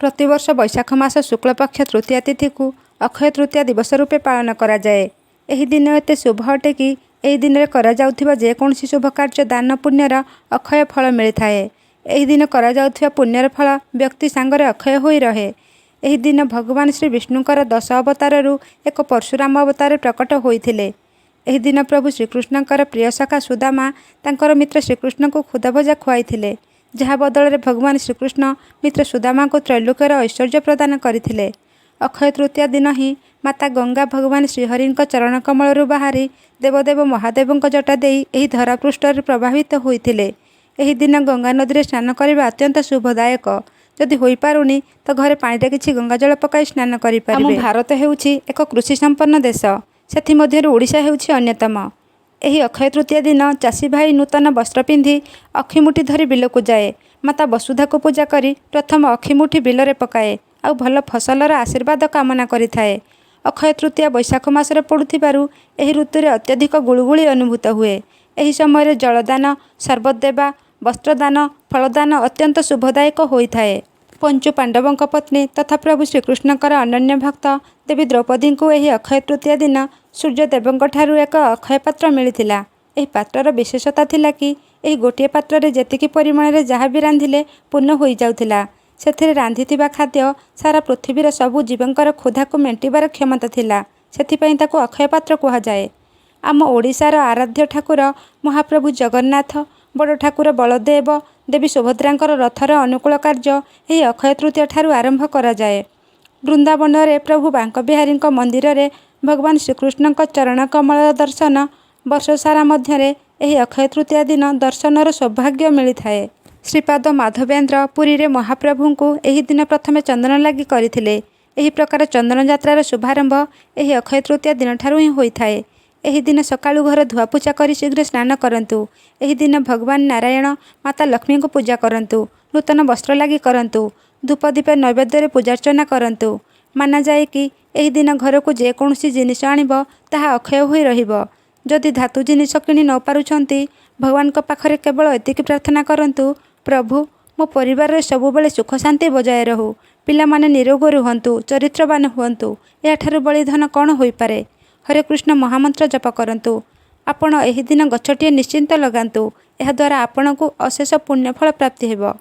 प्रतिवर्ष वैशाख मास शुक्लपक्ष तृतीया तिथि को अक्षय तृतीया दिवस रूपे पालन कराए। एही दिन एते शुभ अटे कि एही दिन में करा जाउथिबा जेकोसी शुभ कार्य दान पुण्यर अक्षय फल मिलता है। एही दिन करा जाउथिबा पुण्यर फल व्यक्ति सांगरे अक्षय होई रहे। एही दिन भगवान श्री विष्णुकर 10 अवताररू एक परशुराम अवतार प्रकट होइथिले। एही दिन प्रभु श्रीकृष्णकर प्रिय सखा सुदामा तांकर मित्र श्रीकृष्ण को खुदा भजा खुआइथिले, जहा बदल भगवान श्रीकृष्ण मित्र सुदामा को त्रैलोक्यर ऐश्वर्य प्रदान करथिले। अक्षय तृतीया दिन ही माता गंगा भगवान श्रीहरि चरण कमलरू बाहरी देवदेव महादेव जटा देई एही धरापृष्ठरे प्रभावित होइथिले। एही दिन गंगा नदी में स्नान करने अत्यंत शुभदायक। जदि होई पारुनी तो घरे पानी किछि गंगा जल पकाई स्नान करि पारिबे। आम भारत हेउछि एक कृषि संपन्न देश, सेथि मध्यरु ओडिशा हेउछि अन्यतम। एही अक्षय तृतीया दिन चाषी भाई नूतन वस्त्र पिंधि अखिमुठी धरी बिलकु जाए। माता वसुधा को पूजा करी प्रथम अखिमुठी बिलरे पकाए आउ भल फसलर आशीर्वाद कामना करिथाए। अक्षय तृतीया वैशाख मासरे पड़ुथिबारु एही ऋतुरे अत्यधिक गुळुगुळी अनुभूत हुए। एही समय जलदान, शरबत देवा, वस्त्रदान, फलदान अत्यंत शुभदायक होइथाए। पंचु पांडवों पत्नी तथा प्रभु श्रीकृष्णकर अनन्य भक्त देवी द्रौपदी को एही अक्षय तृतीया दिन सूर्यदेवों ठारू एक अक्षय पात्र मिलिथिला। एही पात्रर विशेषता थिला कि एही गोटिए पात्रे जेतिकी परिमाण रे जहाँ भी रांधिले पूर्ण होई जाउथिला। सेथिरे रांधिथिबा खाद्य सारा पृथ्वीर सबु जीवंकर क्षुधा को मेंटिबार क्षमता थिला। सेथिपई ताकू अक्षय पात्र कुहा जाए। आम ओडिशार आराध्य ठाकुर महाप्रभु जगन्नाथ, बड़ ठाकुर बलदेव, देवी सुभद्रांकर रथर अनुकूल कार्य एही अक्षय तृतीया ठारू आरंभ करा जाए। वृंदावन रे प्रभु बांक बिहारी मंदिर रे भगवान श्रीकृष्ण चरण कमल दर्शन वर्ष सारा मध्यरे एही अक्षय तृतीया दिन दर्शनर सौभाग्य मिलिथाए। श्रीपाद माधवेन्द्र पुरी रे महाप्रभु को एही दिन प्रथमे चंदन लागि करिथिले। एही प्रकार चंदन यात्रार शुभारंभ एही अक्षय तृतीया दिन ठारू ही होइथाए। एही दिन सकाळु घर धुआपूजा करी शीघ्र स्नान करंतु। एही दिन भगवान नारायण माता लक्ष्मी को पूजा करंतु। नूतन वस्त्र लागि करंतु। धूप दीप नैवेद्य पूजार्चना करंतु। माना जाए कि एही दिन घर को जेकोसी जिनिस आनिब ताहा अक्षय होई रहिब। जदि धातु जिनिस किणी न पारुछंती भगवान को पाखरे केवल एतिकी प्रार्थना करंतु, प्रभु मो परिवार रे सबुबेले सुख शांति बजाय रहू, पिला माने निरोग रुहंतु, चरित्रवान हुअंतु। याठारु बलिधन कौन होई पारे। हरे कृष्ण महामंत्र जप करंतु। आपण एही दिन गछटिए निश्चिंत लगांतु। एहा द्वारा आपणकु अशेष पुण्यफल प्राप्ति हेबो।